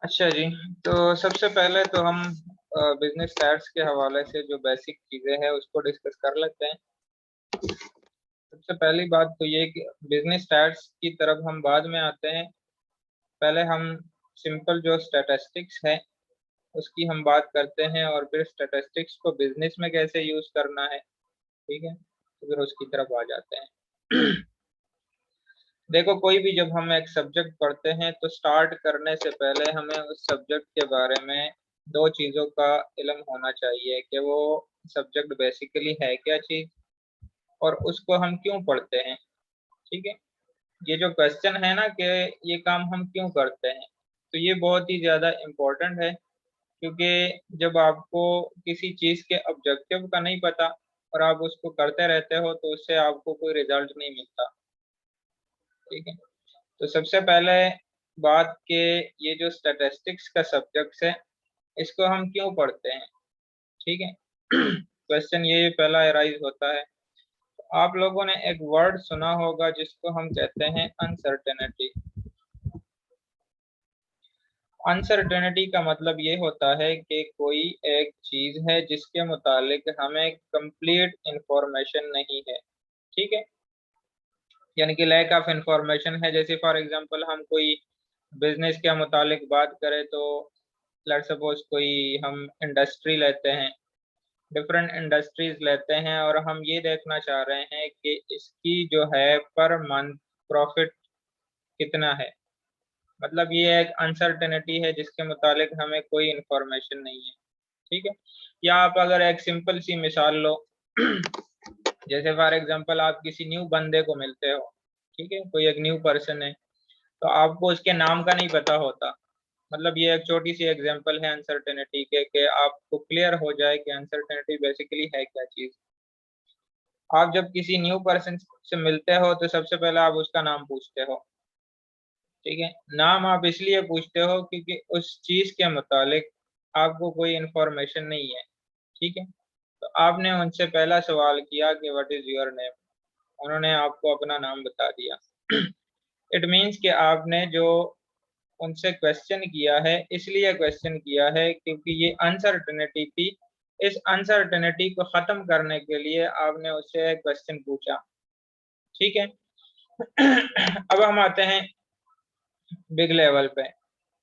अच्छा जी। तो सबसे पहले तो हम बिजनेस स्टैट्स के हवाले से जो बेसिक चीज़ें हैं उसको डिस्कस कर लेते हैं। सबसे पहली बात तो ये कि बिजनेस स्टैट्स की तरफ हम बाद में आते हैं। पहले हम सिंपल जो स्टैटिस्टिक्स है उसकी हम बात करते हैं और फिर स्टैटिस्टिक्स को बिजनेस में कैसे यूज़ करना है, ठीक है, तो फिर उसकी तरफ आ जाते हैं। देखो, कोई भी जब हम एक सब्जेक्ट पढ़ते हैं तो स्टार्ट करने से पहले हमें उस सब्जेक्ट के बारे में दो चीज़ों का इल्म होना चाहिए कि वो सब्जेक्ट बेसिकली है क्या चीज़ और उसको हम क्यों पढ़ते हैं, ठीक है। ये जो क्वेश्चन है ना कि ये काम हम क्यों करते हैं, तो ये बहुत ही ज़्यादा इम्पोर्टेंट है, क्योंकि जब आपको किसी चीज़ के ऑब्जेक्टिव का नहीं पता और आप उसको करते रहते हो तो उससे आपको कोई रिजल्ट नहीं मिलता, ठीक है। तो सबसे पहले बात के ये जो स्टैटिस्टिक्स का सब्जेक्ट है इसको हम क्यों पढ़ते हैं, ठीक है। क्वेश्चन ये पहला अराइज होता है। आप लोगों ने एक वर्ड सुना होगा जिसको हम कहते हैं अनसर्टेनिटी। अनसर्टेनिटी का मतलब ये होता है कि कोई एक चीज है जिसके मुतालिक हमें कंप्लीट इंफॉर्मेशन नहीं है, ठीक है, यानी कि लैक ऑफ इंफॉर्मेशन है। जैसे फॉर एग्जांपल हम कोई बिजनेस के मुतालिक बात करें तो लेट्स सपोज कोई हम इंडस्ट्री लेते हैं, डिफरेंट इंडस्ट्रीज लेते हैं और हम ये देखना चाह रहे हैं कि इसकी जो है पर मंथ प्रॉफिट कितना है। मतलब ये एक अनसर्टेनिटी है जिसके मुतालिक हमें कोई इंफॉर्मेशन नहीं है, ठीक है। या आप अगर एक सिंपल सी मिसाल लो, जैसे फॉर एग्जांपल आप किसी न्यू बंदे को मिलते हो, ठीक है, कोई एक न्यू पर्सन है, तो आपको उसके नाम का नहीं पता होता। मतलब ये एक छोटी सी एग्जांपल है अनसर्टेनिटी के कि आपको क्लियर हो जाए कि अनसर्टेनिटी बेसिकली है क्या चीज़। आप जब किसी न्यू पर्सन से मिलते हो तो सबसे पहले आप उसका नाम पूछते हो, ठीक है। नाम आप इसलिए पूछते हो क्योंकि उस चीज़ के मुतालिक आपको कोई इन्फॉर्मेशन नहीं है, ठीक है। तो आपने उनसे पहला सवाल किया कि व्हाट इज़ योर नेम, उन्होंने आपको अपना नाम बता दिया। इट मीन्स कि आपने जो उनसे क्वेश्चन किया है इसलिए क्वेश्चन किया है क्योंकि ये अनसर्टेनिटी थी। इस अनसर्टेनिटी को ख़त्म करने के लिए आपने उससे एक क्वेश्चन पूछा, ठीक है। अब हम आते हैं बिग लेवल पे।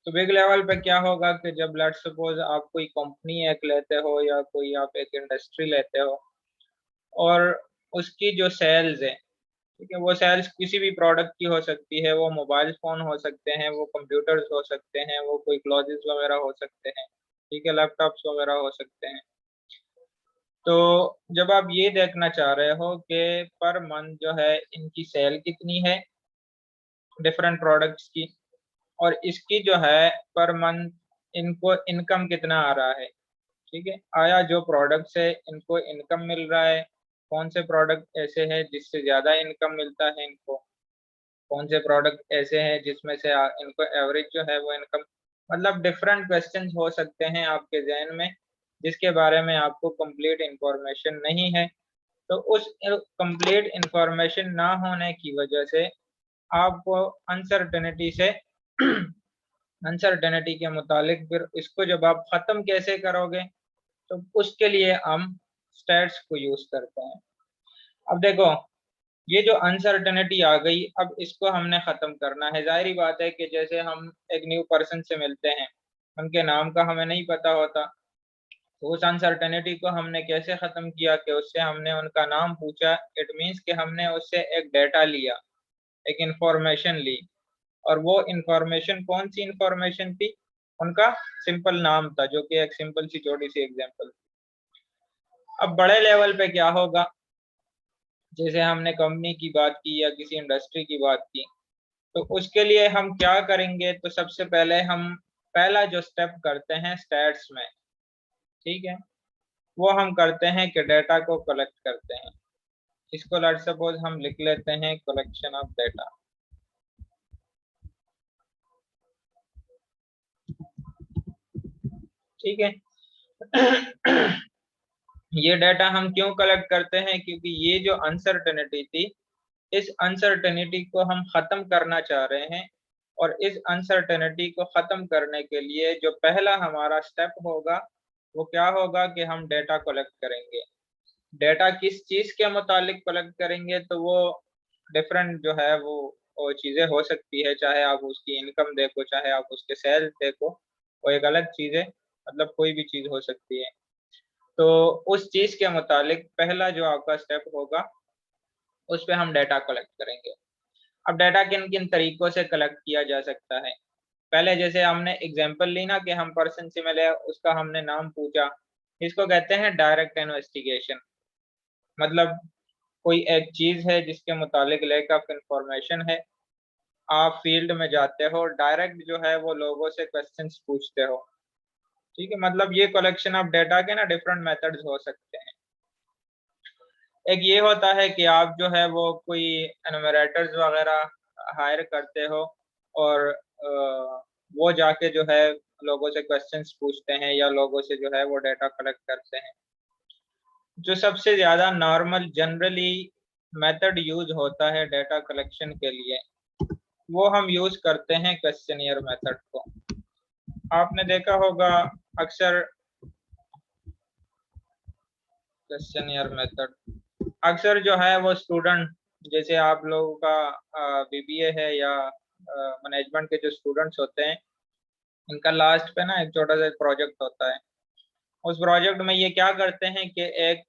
तो बिग लेवल पे क्या होगा कि जब लेट्स सपोज आप कोई कंपनी एक लेते हो या कोई आप एक इंडस्ट्री लेते हो और उसकी जो सेल्स है, ठीक है, वो सेल्स किसी भी प्रोडक्ट की हो सकती है, वो मोबाइल फ़ोन हो सकते हैं, वो कंप्यूटर्स हो सकते हैं, वो कोई क्लॉथेस वगैरह हो सकते हैं, ठीक है, लैपटॉप्स वगैरह हो सकते हैं। तो जब आप ये देखना चाह रहे हो कि पर मंथ जो है इनकी सेल कितनी है डिफरेंट प्रोडक्ट्स की और इसकी जो है पर मंथ इनको इनकम कितना आ रहा है, ठीक है। आया जो प्रोडक्ट्स है इनको इनकम मिल रहा है, कौन से प्रोडक्ट ऐसे हैं जिससे ज़्यादा इनकम मिलता है इनको, कौन से प्रोडक्ट ऐसे हैं जिसमें से इनको एवरेज जो है वो इनकम। मतलब डिफरेंट क्वेश्चंस हो सकते हैं आपके ज़हन में जिसके बारे में आपको कंप्लीट इन्फॉर्मेशन नहीं है। तो उस कंप्लीट इन्फॉर्मेशन ना होने की वजह से आपको अनसर्टेनिटी से अनसर्टेनिटी के मुतालिक फिर इसको जब आप ख़त्म कैसे करोगे, तो उसके लिए हम स्टैट्स को यूज़ करते हैं। अब देखो, ये जो अनसर्टेनिटी आ गई, अब इसको हमने ख़त्म करना है। ज़ाहिर-सी बात है कि जैसे हम एक न्यू पर्सन से मिलते हैं, उनके नाम का हमें नहीं पता होता, तो उस अनसर्टेनिटी को हमने कैसे ख़त्म किया कि उससे हमने उनका नाम पूछा। इट मीन्स कि हमने उससे एक डेटा लिया, एक इन्फॉर्मेशन ली और वो इन्फॉर्मेशन कौन-सी इन्फॉर्मेशन थी? उनका सिंपल नाम था, जो कि एक सिंपल सी छोटी-सी एग्ज़ाम्पल। अब बड़े लेवल पे क्या होगा? जैसे हमने कंपनी की बात की या किसी इंडस्ट्री की बात की, तो उसके लिए हम क्या करेंगे? तो सबसे पहले हम पहला जो स्टेप करते हैं स्टैट्स में, ठीक है? वो हम करते हैं कि डेटा को कलेक्ट करते हैं। इसको लेट्स सपोज़ हम लिख लेते हैं कलेक्शन ऑफ डेटा, ठीक है? ये डेटा हम क्यों कलेक्ट करते हैं? क्योंकि ये जो अनसर्टेनिटी थी, इस अनसर्टेनिटी को हम ख़त्म करना चाह रहे हैं। और इस अनसर्टेनिटी को ख़त्म करने के लिए जो पहला हमारा स्टेप होगा वो क्या होगा कि हम डेटा कलेक्ट करेंगे। डेटा किस चीज़ के मुतालिक कलेक्ट करेंगे, तो वो डिफरेंट जो है वो चीज़ें हो सकती है, चाहे आप उसकी इनकम देखो, चाहे आप उसके सेल्स देखो, वो एक अलग चीज़ है, मतलब कोई भी चीज़ हो सकती है। तो उस चीज़ के मुतालिक पहला जो आपका स्टेप होगा उस पे हम डेटा कलेक्ट करेंगे। अब डाटा किन-किन तरीकों से कलेक्ट किया जा सकता है? पहले जैसे हमने एग्ज़ाम्पल ली ना कि हम पर्सन से मिले, उसका हमने नाम पूछा, इसको कहते हैं डायरेक्ट इन्वेस्टिगेशन। मतलब कोई एक चीज़ है जिसके मुतालिक लैक ऑफ इन्फॉर्मेशन है, आप फील्ड में जाते हो, डायरेक्ट जो है वो लोगों से क्वेश्चन्स पूछते हो, ठीक है? मतलब ये कलेक्शन ऑफ डाटा के ना डिफरेंट मेथड्स हो सकते हैं। एक ये होता है कि आप जो है वो कोई एनुमरेटर्स वगैरह हायर करते हो और वो जाके जो है लोगों से क्वेश्चंस पूछते हैं या लोगों से जो है वो डाटा कलेक्ट करते हैं। जो सबसे ज़्यादा नॉर्मल जनरली मेथड यूज़ होता है डाटा कलेक्शन के लिए, वो हम यूज़ करते हैं क्वेश्चनियर मेथड को। आपने देखा होगा अक्सर क्वेश्चनियर मेथड अक्सर जो है वो स्टूडेंट, जैसे आप लोगों का बीबीए है या मैनेजमेंट के जो स्टूडेंट्स होते हैं, इनका लास्ट पे ना एक छोटा सा प्रोजेक्ट होता है। उस प्रोजेक्ट में ये क्या करते हैं कि एक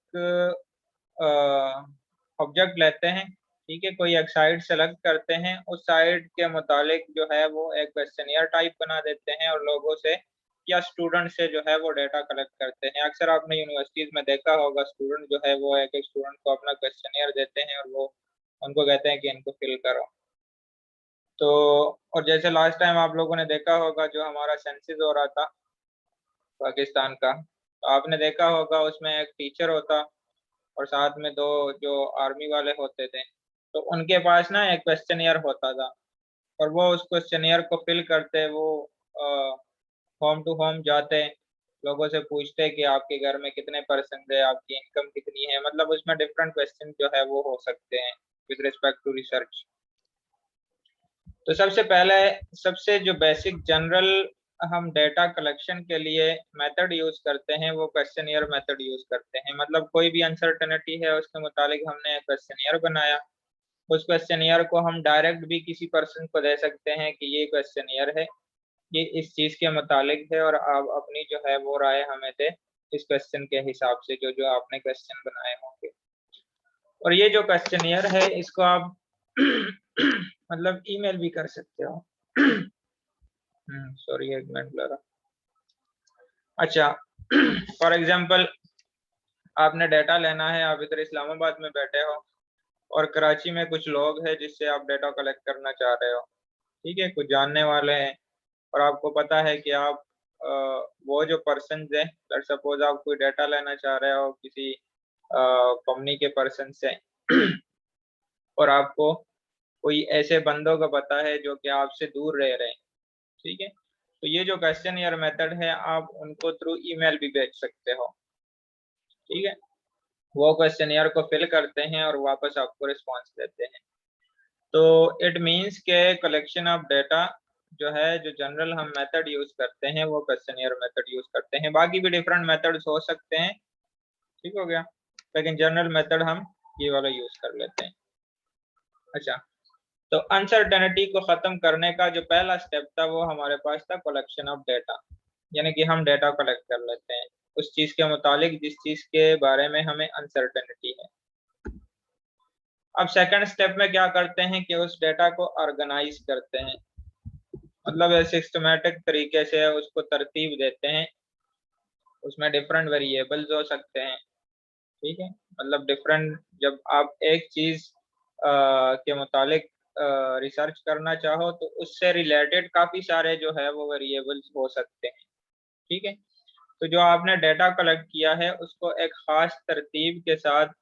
ऑब्जेक्ट लेते हैं, ठीक है, कोई एक साइट सेलेक्ट करते हैं, उस साइट के मुतालिक जो है वो एक क्वेश्चनियर टाइप बना देते हैं और लोगों से या स्टूडेंट से जो है वो डाटा कलेक्ट करते हैं। अक्सर आपने यूनिवर्सिटीज़ में देखा होगा स्टूडेंट जो है वो एक-एक स्टूडेंट को अपना क्वेश्चनियर देते हैं और वो उनको कहते हैं कि इनको फिल करो। तो और जैसे लास्ट टाइम आप लोगों ने देखा होगा जो हमारा सेंसस हो रहा था पाकिस्तान का, तो आपने देखा होगा उसमें एक टीचर होता और साथ में 2 जो आर्मी वाले होते थे। तो उनके पास ना एक क्वेश्चनियर होता था और वो उस क्वेश्चनियर को फिल करते, वो अ, होम टू होम जाते, लोगों से पूछते कि आपके घर में कितने पर्सन है, आपकी इनकम कितनी है, मतलब उसमें डिफरेंट क्वेश्चन जो है वो हो सकते हैं विद रिस्पेक्ट टू रिसर्च। तो सबसे पहले सबसे जो बेसिक जनरल हम डेटा कलेक्शन के लिए मेथड यूज़ करते हैं वो क्वेश्चनियर मेथड यूज़ करते हैं। मतलब कोई भी अनसर्टेनिटी है उसके मुतालिक हमने एक क्वेश्चनियर बनाया, उस क्वेश्चनियर को हम डायरेक्ट भी किसी पर्सन को दे सकते हैं कि ये क्वेश्चनियर है, ये इस चीज़ के मुतालिक है और आप अपनी जो है वो राय हमें दें इस क्वेश्चन के हिसाब से जो-जो आपने क्वेश्चन बनाए होंगे। और ये जो क्वेश्चनियर है इसको आप मतलब ईमेल भी कर सकते हो। सॉरी 1 मिनट लगा। अच्छा फॉर एग्ज़ाम्पल आपने डाटा लेना है, आप इधर इस्लामाबाद में बैठे हो और कराची में कुछ लोग हैं जिससे आप डाटा कलेक्ट करना चाह रहे हो, ठीक है? कुछ जानने वाले हैं और आपको पता है कि आप अ, वो जो पर्सन्स हैं, लेट्स सपोज़ आप कोई डाटा लेना चाह रहे हो किसी कंपनी के पर्सन से और आपको कोई ऐसे बंदों का पता है जो कि आपसे दूर रह रहे हैं, ठीक है? तो ये जो क्वेश्चनियर मेथड है आप उनको थ्रू ईमेल भी भेज सकते हो, ठीक है? वो क्वेश्चनियर को फिल करते हैं और वापस आपको रिस्पॉन्स देते हैं। तो इट मीन्स के कलेक्शन ऑफ डाटा जो है, जो जनरल हम मेथड यूज़ करते हैं वो क्वेश्चनियर मेथड यूज़ करते हैं। बाकी भी डिफरेंट मेथड्स हो सकते हैं, ठीक हो गया? लेकिन जनरल मेथड हम ये वाला यूज़ कर लेते हैं। अच्छा, तो अनसर्टेनिटी को ख़त्म करने का जो पहला स्टेप था वो हमारे पास था कलेक्शन ऑफ डाटा, यानी कि हम डाटा कलेक्ट कर लेते हैं, उस चीज़ के मुतालिक जिस चीज़ के बारे में हमें अनसर्टेनिटी है। अब सेकंड स्टेप में क्या करते हैं कि उस डाटा को ऑर्गेनाइज़ करते हैं, मतलब सिस्टमैटिक तरीके से उसको तरतीब देते हैं, उसमें डिफरेंट वेरिएबल्स हो सकते हैं, ठीक है? मतलब डिफरेंट जब आप एक चीज़ के मुतालिक रिसर्च करना चाहो तो उससे रिलेटेड काफ़ी सारे जो है वो वेरिएबल्स हो सकते हैं, ठीक है? तो जो आपने डाटा कलेक्ट किया है उसको एक ख़ास तरतीब के साथ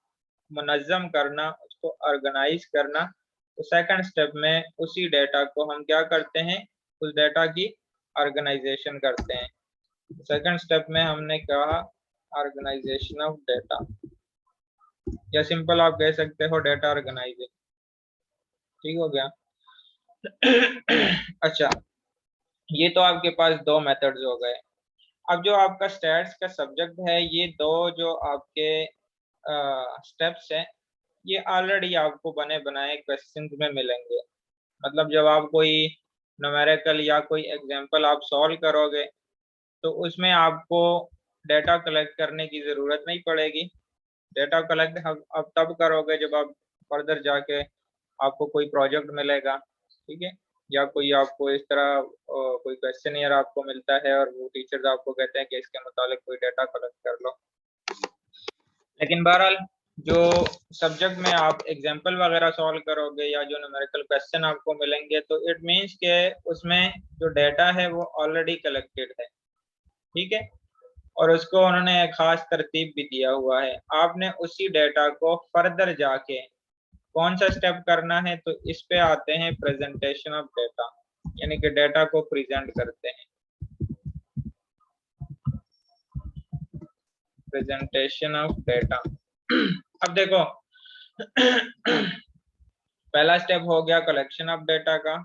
मुनज़्ज़म करना, उसको ऑर्गेनाइज़ करना, तो सेकंड स्टेप में उसी डाटा को हम क्या करते हैं, उस डाटा की ऑर्गेनाइज़ेशन करते हैं। सेकंड स्टेप में हमने कहा ऑर्गेनाइज़ेशन ऑफ डाटा या सिंपल आप कह सकते हो डाटा ऑर्गेनाइज़िंग, ठीक हो गया? अच्छा, ये तो आपके पास दो मेथड्स हो गए। अब जो आपका स्टैट्स का सब्जेक्ट है, ये दो जो आपके स्टेप्स हैं, ये ऑलरेडी आपको बने बनाए क्वेश्चंस में मिलेंगे। मतलब जब आप कोई न्यूमेरिकल या कोई एग्जांपल आप सॉल्व करोगे, तो उसमें आपको डेटा कलेक्ट करने की ज़रूरत नहीं पड़ेगी। डेटा कलेक्ट अब तब करोगे जब आप फर्दर जाके आपको कोई प्रोजेक्ट मिलेगा, ठीक है, या कोई आपको इस तरह कोई क्वेश्चनियर आपको मिलता है और वो टीचर्स आपको कहते हैं कि इसके मुताबिक कोई डेटा कलेक्ट कर लो। लेकिन बहरहाल जो सब्जेक्ट में आप एग्जाम्पल वगैरह सॉल्व करोगे या जो न्यूमेरिकल क्वेश्चन आपको मिलेंगे, तो इट मीन्स के उसमें जो डेटा है वो ऑलरेडी कलेक्टेड है, ठीक है, और उसको उन्होंने एक खास तरतीब भी दिया हुआ है। आपने उसी डेटा को फर्दर जाके कौन सा स्टेप करना है, तो इस पे आते हैं प्रेजेंटेशन ऑफ डेटा, यानी कि डेटा को प्रेजेंट करते हैं। Presentation of data. अब देखो, पहला स्टेप हो गया कलेक्शन ऑफ डेटा का,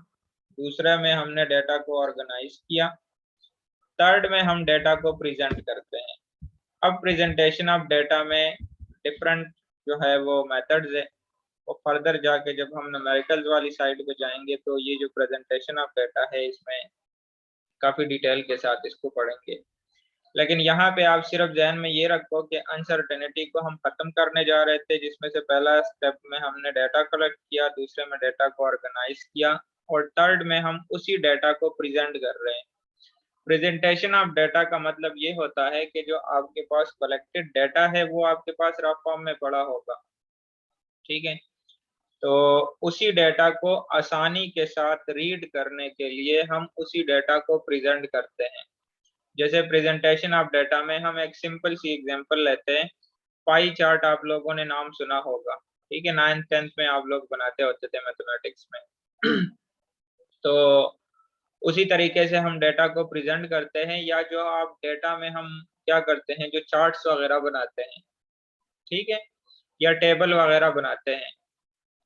दूसरे में हमने डेटा को ऑर्गेनाइज किया, थर्ड में हम डेटा को प्रेजेंट करते हैं। अब प्रेजेंटेशन ऑफ डेटा में डिफरेंट जो है वो मेथड्स है, और फर्दर जाके जब हम न्यूमेरिकल्स वाली साइड पे जाएंगे, तो ये जो प्रेजेंटेशन ऑफ डेटा है, इसमें काफ़ी डिटेल के साथ इसको पढ़ेंगे। लेकिन यहाँ पे आप सिर्फ जहन में ये रखो कि अनसर्टेनिटी को हम खत्म करने जा रहे थे, जिसमें से पहला स्टेप में हमने डेटा कलेक्ट किया, दूसरे में डेटा को ऑर्गेनाइज किया, और थर्ड में हम उसी डेटा को प्रेजेंट कर रहे हैं। प्रेजेंटेशन ऑफ डेटा का मतलब ये होता है कि जो आपके पास कलेक्टेड डेटा है वो आपके पास रफ फॉर्म में पड़ा होगा, ठीक है, तो उसी डेटा को आसानी के साथ रीड करने के लिए हम उसी डेटा को प्रेजेंट करते हैं। जैसे प्रेजेंटेशन ऑफ डेटा में हम एक सिंपल सी एग्जांपल लेते हैं। पाई चार्ट आप लोगों ने नाम सुना होगा, ठीक है, 9th 10th में आप लोग बनाते होते थे मैथमेटिक्स में। तो उसी तरीके से हम डेटा को प्रेजेंट करते हैं, या जो आप डेटा में हम क्या करते हैं, जो चार्ट्स वगैरह बनाते हैं, ठीक है, या टेबल वगैरह बनाते हैं।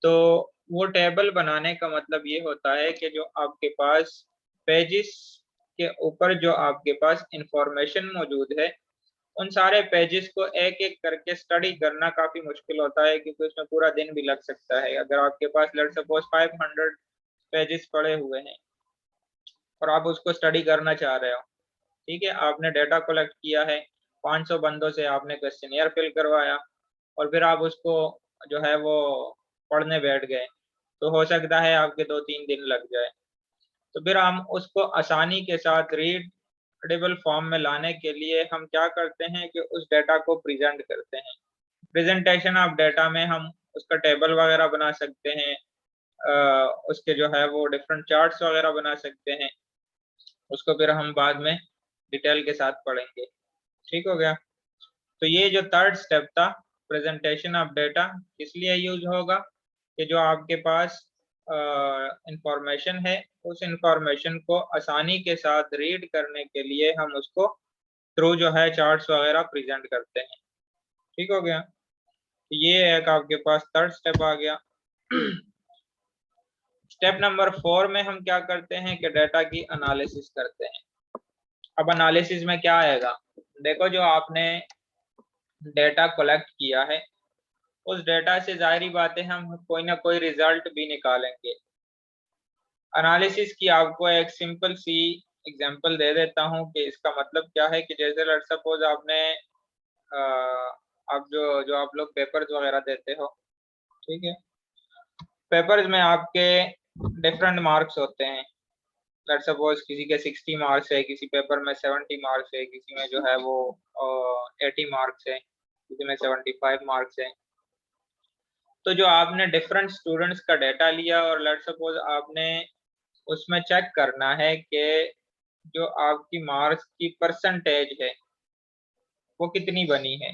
तो वो टेबल बनाने का मतलब ये होता है कि जो आपके पास पेजेस के ऊपर जो आपके पास इंफॉर्मेशन मौजूद है, उन सारे पेजेस को एक एक करके स्टडी करना काफी मुश्किल होता है, क्योंकि उसमें पूरा दिन भी लग सकता है। अगर आपके पास लेट्स सपोज 500 पेजेस पड़े हुए हैं और आप उसको स्टडी करना चाह रहे हो, ठीक है, आपने डेटा कलेक्ट किया है, 500 बंदों से आपने क्वेश्चनियर फिल करवाया, और फिर आप उसको जो है वो पढ़ने बैठ गए, तो हो सकता है आपके 2-3 दिन लग जाए। तो फिर हम उसको आसानी के साथ रीडेबल फॉर्म में लाने के लिए हम क्या करते हैं कि उस डेटा को प्रेजेंट करते हैं। प्रेजेंटेशन ऑफ डेटा में हम उसका टेबल वगैरह बना सकते हैं, उसके जो है वो डिफरेंट चार्ट्स वगैरह बना सकते हैं, उसको फिर हम बाद में डिटेल के साथ पढ़ेंगे, ठीक हो गया। तो ये जो थर्ड स्टेप था, प्रेजेंटेशन ऑफ डेटा, इसलिए यूज होगा कि जो आपके पास इंफॉर्मेशन है, उस इंफॉर्मेशन को आसानी के साथ रीड करने के लिए हम उसको थ्रू जो है चार्ट्स वगैरह प्रेजेंट करते हैं, ठीक हो गया। तो ये एक आपके पास थर्ड स्टेप आ गया। स्टेप नंबर 4 में हम क्या करते हैं कि डेटा की एनालिसिस करते हैं। अब एनालिसिस में क्या आएगा, देखो, जो आपने डेटा कलेक्ट किया है, उस डेटा से जाहिर बात है हम कोई ना कोई रिजल्ट भी निकालेंगे। एनालिसिस की आपको एक सिंपल सी एग्जांपल दे देता हूँ कि इसका मतलब क्या है। कि जैसे लेट्स सपोज आपने आप जो आप लोग पेपर्स वगैरह देते हो, ठीक है, पेपर्स में आपके डिफरेंट मार्क्स होते हैं। लेट्स सपोज किसी के 60 मार्क्स है, किसी पेपर में 70 मार्क्स है, किसी में जो है वो 80 मार्क्स है, किसी में 75 मार्क्स है। तो जो आपने डिफरेंट स्टूडेंट्स का डेटा लिया और लेट्स सपोज आपने उसमें चेक करना है कि जो आपकी मार्क्स की परसेंटेज है वो कितनी बनी है,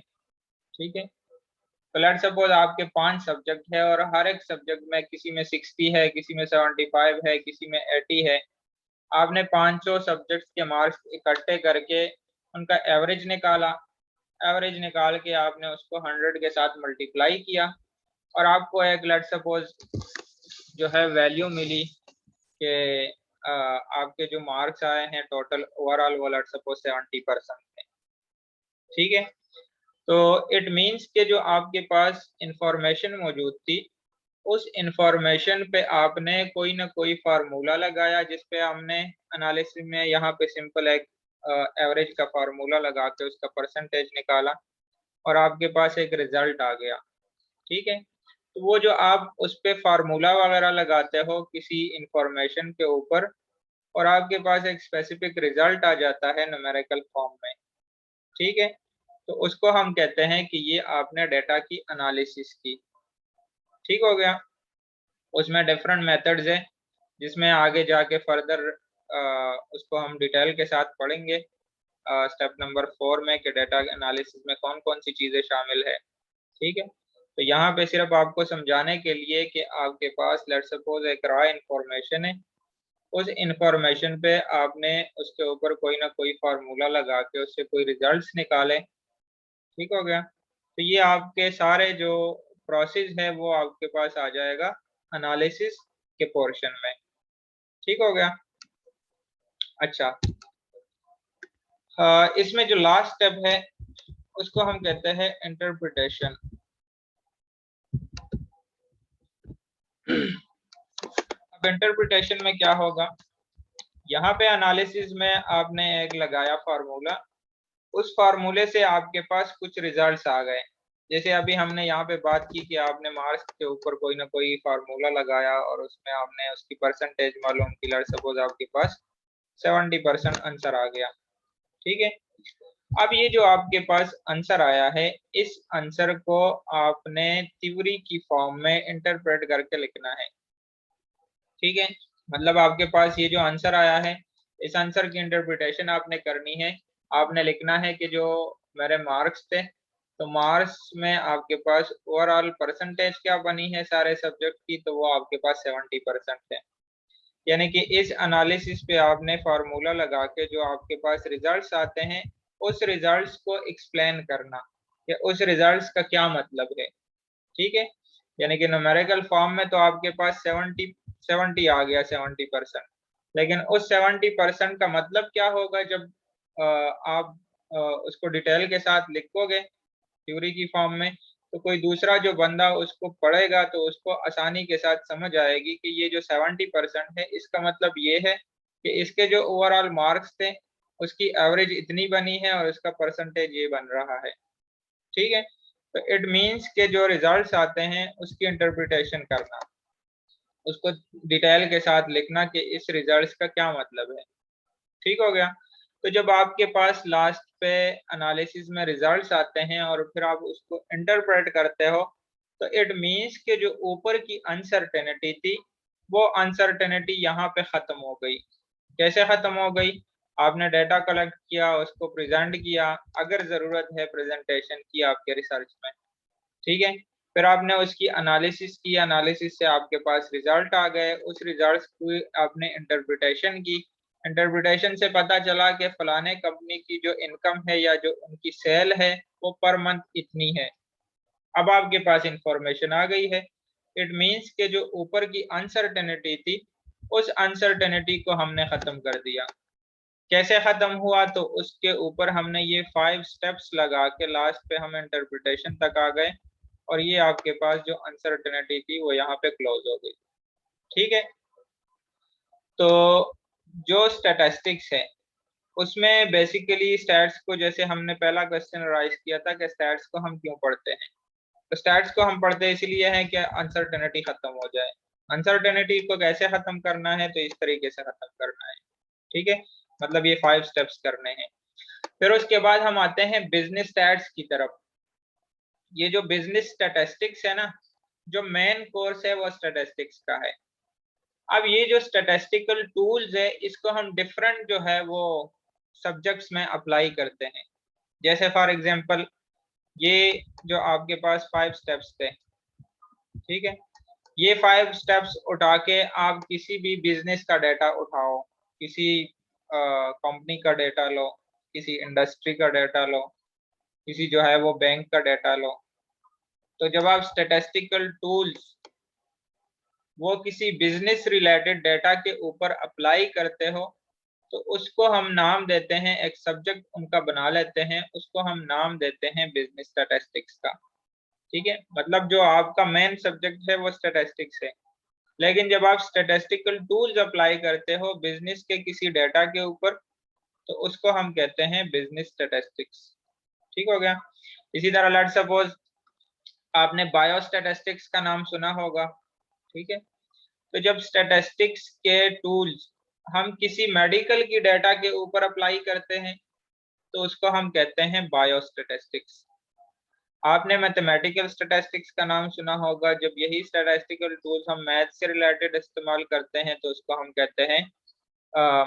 ठीक है। तो लेट्स सपोज आपके 5 सब्जेक्ट है और हर एक सब्जेक्ट में किसी में 60 है, किसी में 75 है, किसी में 80 है। आपने 500 सब्जेक्ट्स के मार्क्स इकट्ठे करके उनका एवरेज निकाला। एवरेज निकाल के आपने उसको 100 के साथ मल्टीप्लाई किया, और आपको एक लेट्स सपोज जो है वैल्यू मिली कि आपके जो मार्क्स आए हैं टोटल ओवरऑल वो लेट्स सपोज 70% है, ठीक है। तो इट मीन्स के जो आपके पास इंफॉर्मेशन मौजूद थी, उस इंफॉर्मेशन पे आपने कोई ना कोई फार्मूला लगाया, जिस पे हमने एनालिसिस में यहाँ पे सिंपल एक एवरेज का फार्मूला लगा के उसका परसेंटेज निकाला और आपके पास एक रिजल्ट आ गया, ठीक है। तो वो जो आप उस पे फार्मूला वगैरह लगाते हो किसी इंफॉर्मेशन के ऊपर और आपके पास एक स्पेसिफिक रिजल्ट आ जाता है न्यूमेरिकल फॉर्म में, ठीक है। तो उसको हम कहते हैं कि ये आपने डेटा की एनालिसिस की, ठीक हो गया। उसमें डिफरेंट मेथड्स है जिसमें आगे जाके फर्दर उसको हम डिटेल के साथ पढ़ेंगे स्टेप नंबर 4 में कि डेटा एनालिसिस में कौन कौन सी चीज़ें शामिल है, ठीक है। तो यहाँ पे सिर्फ आपको समझाने के लिए कि आपके पास लेट्स सपोज एक रॉ इंफॉर्मेशन है, उस इंफॉर्मेशन पे आपने उसके ऊपर कोई ना कोई फार्मूला लगा के उससे कोई रिजल्ट्स निकाले, ठीक हो गया। तो ये आपके सारे जो प्रोसेस है वो आपके पास आ जाएगा एनालिसिस के पोर्शन में, ठीक हो गया। अच्छा, इसमें जो लास्ट स्टेप है उसको हम कहते हैं इंटरप्रिटेशन। अब इंटरप्रिटेशन में क्या होगा, यहाँ पे एनालिसिस में आपने एक लगाया फार्मूला, उस फार्मूले से आपके पास कुछ रिजल्ट्स आ गए। जैसे अभी हमने यहाँ पे बात की कि आपने मार्क्स के ऊपर कोई ना कोई फार्मूला लगाया और उसमें आपने उसकी परसेंटेज मालूम की, लेट्स सपोज आपके पास 70% आंसर आ गया, ठीक है। अब ये जो आपके पास आंसर आया है, इस आंसर को आपने थ्योरी की फॉर्म में इंटरप्रेट करके लिखना है, ठीक है। मतलब आपके पास ये जो आंसर आया है, इस आंसर की इंटरप्रिटेशन आपने करनी है। आपने लिखना है कि जो मेरे मार्क्स थे, तो मार्क्स में आपके पास ओवरऑल परसेंटेज क्या बनी है सारे सब्जेक्ट की, तो वो आपके पास 70% है। यानी कि इस एनालिसिस पे आपने फार्मूला लगा के जो आपके पास रिजल्ट्स आते हैं, उस रिजल्ट्स को एक्सप्लेन करना कि उस रिजल्ट्स का क्या मतलब है, ठीक है। यानी कि न्यूमेरिकल फॉर्म में तो आपके पास 70 आ गया 70%, लेकिन उस 70% का मतलब क्या होगा जब आप उसको डिटेल के साथ लिखोगे थ्योरी की फॉर्म में, तो कोई दूसरा जो बंदा उसको पढ़ेगा तो उसको आसानी के साथ समझ आएगी कि ये जो 70% है इसका मतलब ये है कि इसके जो ओवरऑल मार्क्स थे उसकी एवरेज इतनी बनी है और उसका परसेंटेज ये बन रहा है, ठीक है। तो इट मीन्स के जो रिजल्ट्स आते हैं उसकी इंटरप्रिटेशन करना, उसको डिटेल के साथ लिखना कि इस रिजल्ट्स का क्या मतलब है, ठीक हो गया। तो जब आपके पास लास्ट पे एनालिसिस में रिजल्ट्स आते हैं और फिर आप उसको इंटरप्रेट करते हो, तो इट मीन्स के जो ऊपर की अनसर्टेनिटी थी वो अनसर्टेनिटी यहाँ पे खत्म हो गई। कैसे खत्म हो गई, आपने डेटा कलेक्ट किया, उसको प्रेजेंट किया, अगर जरूरत है प्रेजेंटेशन की आपके रिसर्च में, ठीक है। फिर आपने उसकी एनालिसिस की, एनालिसिस से आपके पास रिजल्ट आ गए, उस रिजल्ट्स की आपने इंटरप्रिटेशन की, इंटरप्रिटेशन से पता चला कि फलाने कंपनी की जो इनकम है या जो उनकी सेल है वो पर मंथ इतनी है। अब आपके पास इंफॉर्मेशन आ गई है, इट मीन्स के जो ऊपर की अनसर्टेनिटी थी उस अनसर्टेनिटी को हमने खत्म कर दिया। कैसे खत्म हुआ, तो उसके ऊपर हमने ये 5 स्टेप्स लगा के लास्ट पे हम इंटरप्रिटेशन तक आ गए और ये आपके पास जो अनसर्टेनिटी थी वो यहाँ पे क्लोज हो गई, ठीक है। तो जो स्टैटिस्टिक्स है उसमें बेसिकली स्टैट्स को, जैसे हमने पहला क्वेश्चन राइज किया था कि स्टैट्स को हम क्यों पढ़ते हैं, तो स्टैट्स को हम पढ़ते इसलिए हैं कि अनसर्टेनिटी खत्म हो जाए। अनसर्टेनिटी को कैसे खत्म करना है, तो इस तरीके से खत्म करना है, ठीक है। मतलब ये 5 स्टेप्स करने हैं। फिर उसके बाद हम आते हैं बिजनेस स्टैट्स की तरफ। ये जो बिजनेस स्टैटिस्टिक्स है ना, जो मेन कोर्स है वो स्टैटिस्टिक्स का है। अब ये जो स्टैटिस्टिकल टूल्स है इसको हम डिफरेंट जो है वो सब्जेक्ट्स में अप्लाई करते हैं। जैसे फॉर एग्जांपल ये जो आपके पास 5 स्टेप्स थे, ठीक है, ये 5 स्टेप्स उठा के आप किसी भी बिजनेस का डेटा उठाओ, किसी कंपनी का डेटा लो, किसी इंडस्ट्री का डेटा लो, किसी जो है वो बैंक का डेटा लो। तो जब आप स्टैटिस्टिकल टूल्स वो किसी बिजनेस रिलेटेड डाटा के ऊपर अप्लाई करते हो तो उसको हम नाम देते हैं, एक सब्जेक्ट उनका बना लेते हैं, उसको हम नाम देते हैं बिजनेस स्टैटिस्टिक्स का। ठीक है, मतलब जो आपका मेन सब्जेक्ट है वो स्टैटिस्टिक्स है, लेकिन जब आप स्टैटिस्टिकल टूल्स अप्लाई करते हो बिजनेस के किसी डाटा के ऊपर तो उसको हम कहते हैं बिजनेस स्टैटिस्टिक्स। ठीक हो गया। इसी तरह लेट्स सपोज आपने बायोस्टैटिस्टिक्स का नाम सुना होगा। ठीक है, तो जब स्टैटिस्टिक्स के टूल्स हम किसी मेडिकल की डाटा के ऊपर अप्लाई करते हैं तो उसको हम कहते हैं बायोस्टैटिस्टिक्स। आपने मैथमेटिकल स्टैटिस्टिक्स का नाम सुना होगा, जब यही स्टैटिस्टिकल टूल्स हम मैथ से रिलेटेड इस्तेमाल करते हैं तो उसको हम कहते हैं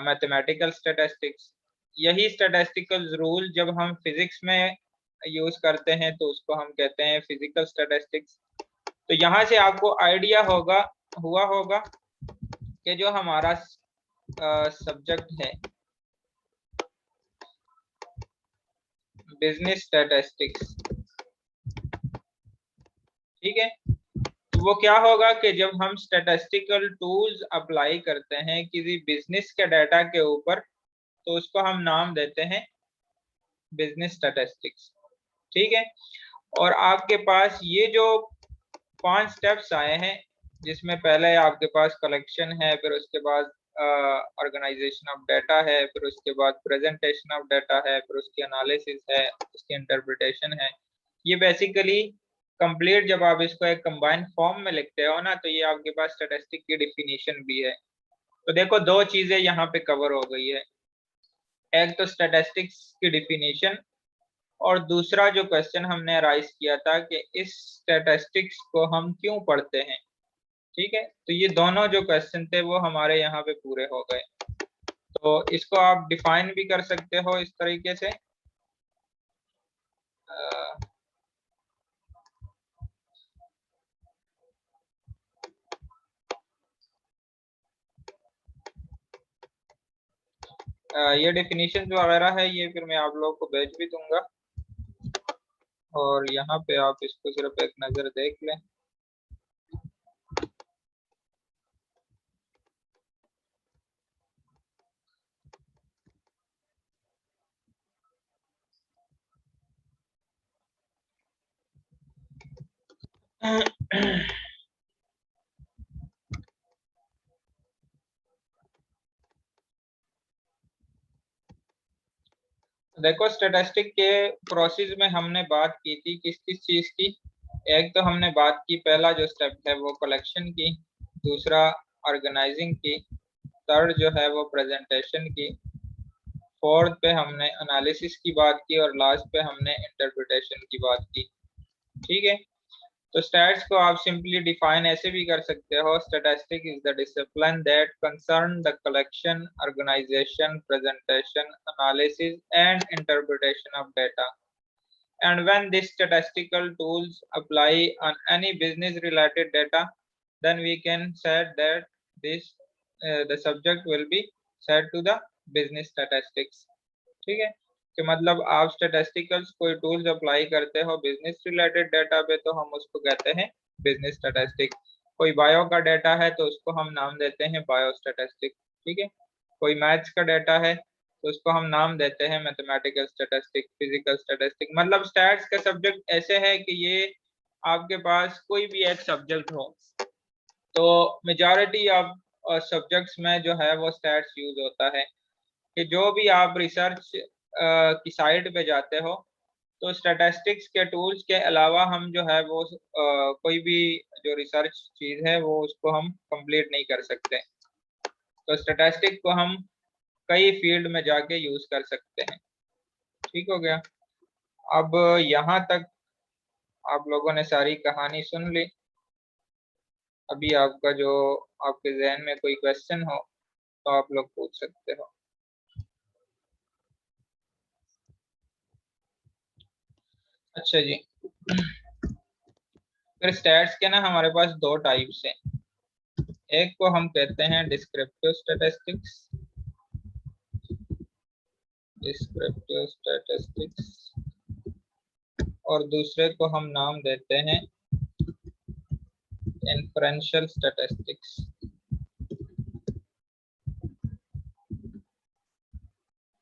मैथमेटिकल स्टैटिस्टिक्स। यही स्टैटिस्टिकल रूल जब हम फिजिक्स में यूज करते हैं तो उसको हम कहते हैं फिजिकल स्टैटिस्टिक्स। तो यहाँ से आपको आइडिया हुआ होगा कि जो हमारा सब्जेक्ट है बिजनेस स्टैटिस्टिक्स, ठीक है, तो वो क्या होगा कि जब हम स्टैटिस्टिकल टूल्स अप्लाई करते हैं किसी बिजनेस के डाटा के ऊपर तो उसको हम नाम देते हैं बिजनेस स्टैटिस्टिक्स। ठीक है, और आपके पास ये जो 5 स्टेप्स आए हैं जिसमें पहले आपके पास कलेक्शन है, फिर उसके बाद ऑर्गेनाइजेशन ऑफ डाटा है, फिर उसके बाद प्रेजेंटेशन ऑफ डाटा है, फिर उसकी एनालिसिस है, उसकी इंटरप्रिटेशन है। ये बेसिकली कंप्लीट जब आप इसको एक कंबाइंड फॉर्म में लिखते हो ना तो ये आपके पास स्टैटिस्टिक की डिफिनीशन भी है। तो देखो दो चीजें यहाँ पे कवर हो गई है, एक तो स्टैटिस्टिक्स की डिफिनीशन और दूसरा जो क्वेश्चन हमने राइज किया था कि इस स्टैटिस्टिक्स को हम क्यों पढ़ते हैं। ठीक है, तो ये दोनों जो क्वेश्चन थे वो हमारे यहाँ पे पूरे हो गए। तो इसको आप डिफाइन भी कर सकते हो इस तरीके से। ये डेफिनेशन वगैरह है ये फिर मैं आप लोगों को भेज भी दूंगा, और यहाँ पे आप इसको सिर्फ एक नज़र देख लें। देखो स्टैटिस्टिक के प्रोसेस में हमने बात की थी किस किस चीज की। एक तो हमने बात की, पहला जो स्टेप है वो कलेक्शन की, दूसरा ऑर्गेनाइजिंग की, थर्ड जो है वो प्रेजेंटेशन की, फोर्थ पे हमने एनालिसिस की बात की और लास्ट पे हमने इंटरप्रिटेशन की बात की। ठीक है, तो स्टैट्स को आप सिंपली डिफाइन ऐसे भी कर सकते हो, statistic is the discipline that concern the collection, organisation, presentation, analysis and interpretation of data, and when these statistical tools apply on any business related data then we can say that this the subject will be set to the business statistics। ठीक है, कि मतलब आप स्टैटिस्टिकल्स कोई tools apply करते हो business related data पे तो हम उसको कहते हैं बिजनेस स्टैटिस्टिक। कोई बायो का डाटा है तो उसको हम नाम देते हैं बायो स्टैटिस्टिक। ठीक है, कोई मैथ्स का डाटा है तो उसको हम नाम देते हैं मैथमेटिकल स्टैटिस्टिक, फिजिकल स्टैटिस्टिक। मतलब स्टैट्स का सब्जेक्ट ऐसे है कि ये आपके पास कोई भी एक सब्जेक्ट हो तो मेजॉरिटी ऑफ सब्जेक्ट्स में जो है वो स्टैट्स यूज होता है, कि जो भी आप रिसर्च की साइट पे जाते हो तो स्टैटिस्टिक्स के टूल्स के अलावा हम जो है वो कोई भी जो रिसर्च चीज है वो उसको हम कंप्लीट नहीं कर सकते। तो स्टैटिस्टिक को हम कई फील्ड में जाके यूज कर सकते हैं। ठीक हो गया। अब यहाँ तक आप लोगों ने सारी कहानी सुन ली। अभी आपका जो आपके जहन में कोई क्वेश्चन हो तो आप लोग पूछ सकते हो। अच्छा जी, फिर स्टैट्स के ना हमारे पास दो टाइप्स हैं, एक को हम कहते हैं डिस्क्रिप्टिव स्टैटिस्टिक्स, डिस्क्रिप्टिव स्टैटिस्टिक्स, और दूसरे को हम नाम देते हैं इन्फ्रेंशियल स्टैटिस्टिक्स।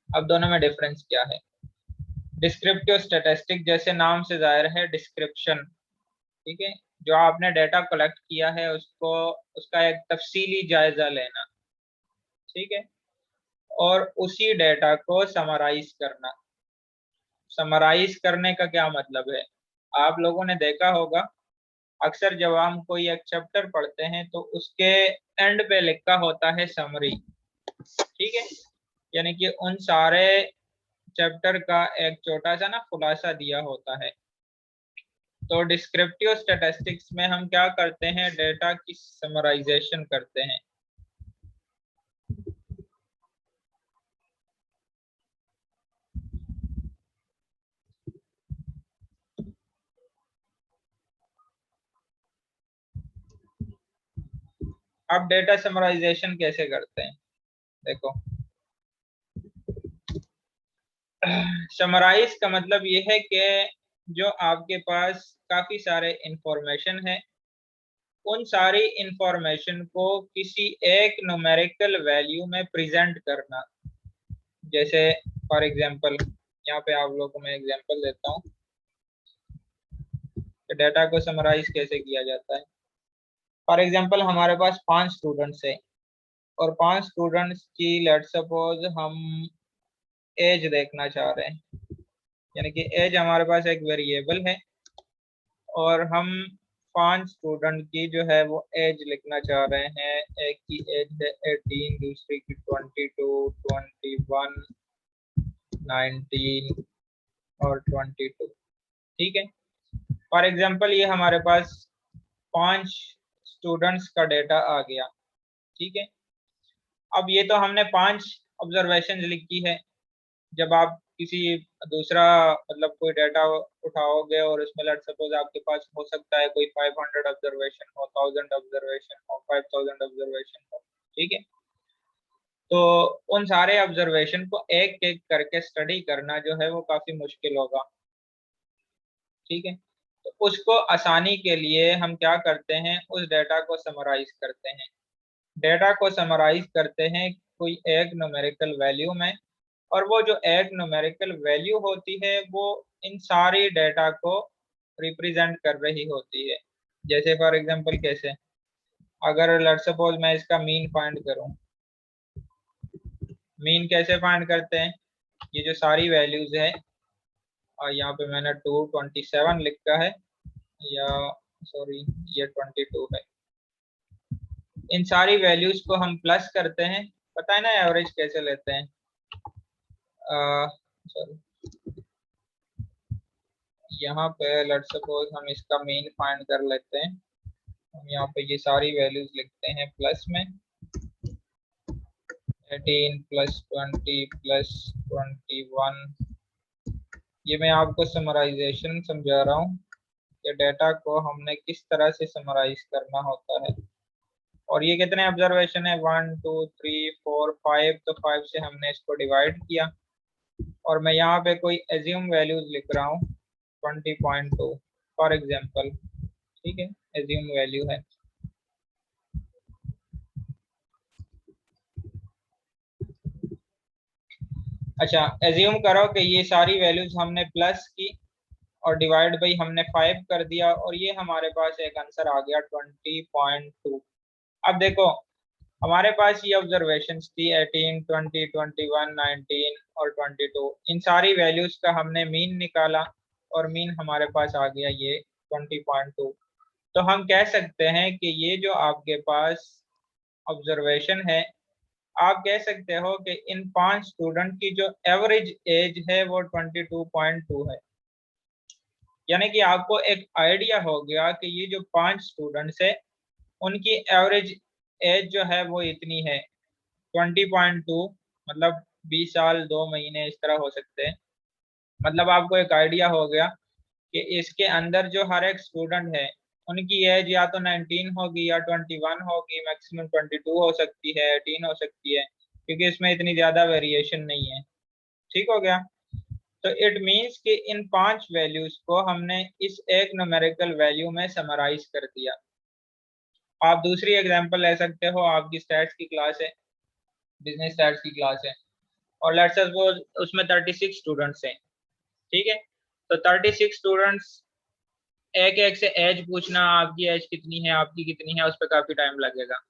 अब दोनों में डिफरेंस क्या है? डिस्क्रिप्टिव स्टैटिस्टिक जैसे नाम से जाहिर है डिस्क्रिप्शन, ठीक है, जो आपने डाटा कलेक्ट किया है उसको, उसका एक तफसीली जायजा लेना, ठीक है, और उसी डाटा को समराइज करना। समराइज करने का क्या मतलब है? आप लोगों ने देखा होगा अक्सर जब हम कोई एक चैप्टर पढ़ते हैं तो उसके एंड पे लिखा होता है समरी, ठीक है, यानी कि उन सारे चैप्टर का एक छोटा सा ना खुलासा दिया होता है। तो डिस्क्रिप्टिव स्टैटिस्टिक्स में हम क्या करते हैं? डेटा की समराइजेशन करते हैं। अब डेटा समराइजेशन कैसे करते हैं? देखो, समराइज का मतलब ये है कि जो आपके पास काफी सारे इंफॉर्मेशन है, उन सारी इंफॉर्मेशन को किसी एक न्यूमेरिकल वैल्यू में प्रेजेंट करना। जैसे फॉर एग्जांपल, यहाँ पे आप लोगों को मैं एग्जांपल देता हूँ कि डेटा को समराइज कैसे किया जाता है। फॉर एग्जांपल हमारे पास 5 स्टूडेंट्स है और 5 स्टूडेंट्स की लेट्स सपोज हम एज देखना चाह रहे हैं, यानी कि एज हमारे पास एक वेरिएबल है और हम 5 स्टूडेंट की जो है वो एज लिखना चाह रहे हैं। एक की एज है 18, दूसरी की 22, 21, 19 और 22, ठीक है। फॉर एग्जांपल ये हमारे पास 5 स्टूडेंट्स का डेटा आ गया, ठीक है। अब ये तो हमने 5 ऑब्जर्वेशन लिखी है। जब आप किसी दूसरा मतलब कोई डाटा उठाओगे और उसमें लेट सपोज आपके पास हो सकता है कोई 500 ऑब्जर्वेशन हो, 1000 ऑब्जर्वेशन हो, 5000 ऑब्जर्वेशन हो, ठीक है। तो उन सारे ऑब्जर्वेशन को एक एक करके स्टडी करना जो है वो काफी मुश्किल होगा, ठीक है। तो उसको आसानी के लिए हम क्या करते हैं? उस डेटा को समराइज करते हैं। डेटा को समराइज करते हैं कोई एक न्यूमेरिकल वैल्यू में, और वो जो एक न्यूमेरिकल वैल्यू होती है वो इन सारी डेटा को रिप्रेजेंट कर रही होती है। जैसे फॉर एग्जांपल कैसे? अगर लेट सपोज मैं इसका मीन फाइंड करूं, मीन कैसे फाइंड करते हैं? ये जो सारी वैल्यूज है, और यहाँ पे मैंने 227 लिखा है, या सॉरी ये 22 है, इन सारी वैल्यूज को हम प्लस करते हैं। पता है ना एवरेज कैसे लेते हैं? सॉरी, यहाँ पे लेट सपोज हम इसका मीन फाइंड कर लेते हैं। हम यहाँ पे ये सारी वैल्यूज लिखते हैं प्लस में, 18 प्लस 20 प्लस 21। ये मैं आपको समराइजेशन समझा रहा हूँ कि डेटा को हमने किस तरह से समराइज करना होता है। और ये कितने ऑब्जर्वेशन है? 1 2 3 4 5, तो 5 से हमने इसको डिवाइड किया और मैं यहाँ पे कोई एज्यूम वैल्यूज लिख रहा हूँ 20.2 फॉर एग्जांपल, ठीक है, एज्यूम वैल्यू है। अच्छा, एज्यूम करो कि ये सारी वैल्यूज हमने प्लस की और डिवाइड बाई हमने 5 कर दिया और ये हमारे पास एक आंसर आ गया 20.2। अब देखो, हमारे पास ये ऑब्जर्वेशंस थी 18, 20, 21, 19 और 22। इन सारी वैल्यूज का हमने मीन निकाला और मीन हमारे पास आ गया ये 20.2। तो हम कह सकते हैं कि ये जो आपके पास ऑब्जर्वेशन है, आप कह सकते हो कि इन 5 स्टूडेंट की जो एवरेज एज है वो 22.2 है। यानी कि आपको एक आइडिया हो गया कि ये जो 5 स्टूडेंट्स है उनकी एवरेज एज जो है वो इतनी है 20.2, मतलब 20 साल 2 महीने इस तरह हो सकते हैं। मतलब आपको एक आइडिया हो गया कि इसके अंदर जो हर एक स्टूडेंट है उनकी एज या तो 19 होगी या 21 होगी, मैक्सिमम 22 हो सकती है, 18 हो सकती है, क्योंकि इसमें इतनी ज़्यादा वेरिएशन नहीं है। ठीक हो गया? तो इट मीन्स कि इन 5 वैल्यूज को हमने इस एक न्यूमेरिकल वैल्यू में समराइज कर दिया। आप दूसरी एग्जांपल ले सकते हो, आपकी स्टैट्स की क्लास है, बिजनेस स्टैट्स की क्लास है, और लेट्स सपोज उसमें 36 स्टूडेंट्स हैं, ठीक है। तो 36 स्टूडेंट्स, एक एक से एज पूछना, आपकी एज कितनी है, आपकी कितनी है, उस पर काफी टाइम लगेगा।